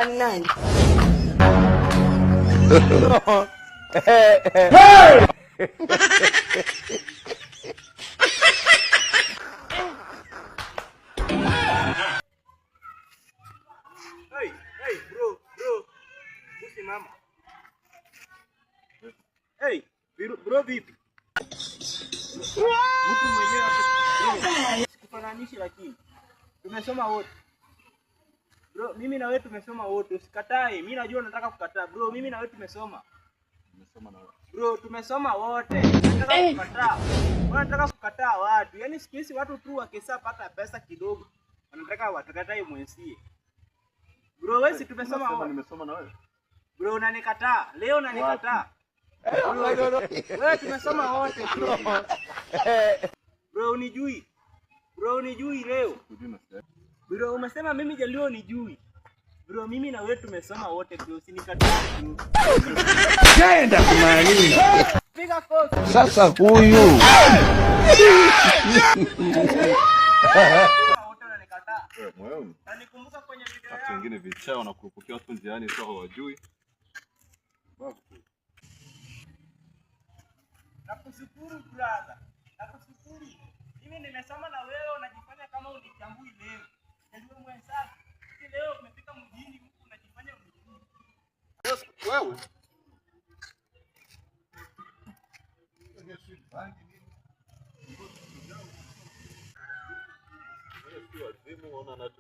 Anan. Hey! Hey, bro. Usimama. Hey, bro vipi? Mtu mwenyewe sikufananisha lakini tumesoma wote. Bro, mimi na wewe tumesoma wote. Usikatae. Mimi najua unataka kukataa. Bro, mimi na wewe tumesoma. Tumesoma na wewe. Bro, tumesoma wote. Unataka kukataa. Unataka kukataa watu. Yaani siku hizi watu tu wakisapata pesa kidogo wanataka watakatae mwenzie. Bro, wewe si tumesoma wote. Nimesoma na wewe. Bro, unanikataa. Leo unanikataa. Wewe tumesoma wote bro. Bro, unijui. Bro, unijui leo. Bro, umesema mimi Jaluo unijui. Bro, mimi na wewe tumesoma wote bro, usinikatae bro. Kaenda kumaanisha. Piga kofi. Sasa huyu. Wote unanikataa. Moyoni. Na nikumbuka kwenye video Watu yangu. wengine vichao na kupokea watu njiani sio hawajui. Nakushukuru brother. Nakushukuru. Mimi nimesoma na wewe unajifanya kama unitambui leo. Ndio mwenzako. Leo umefika mjini huku unajifanya mjini. Wewe. Sio wazimu, unaona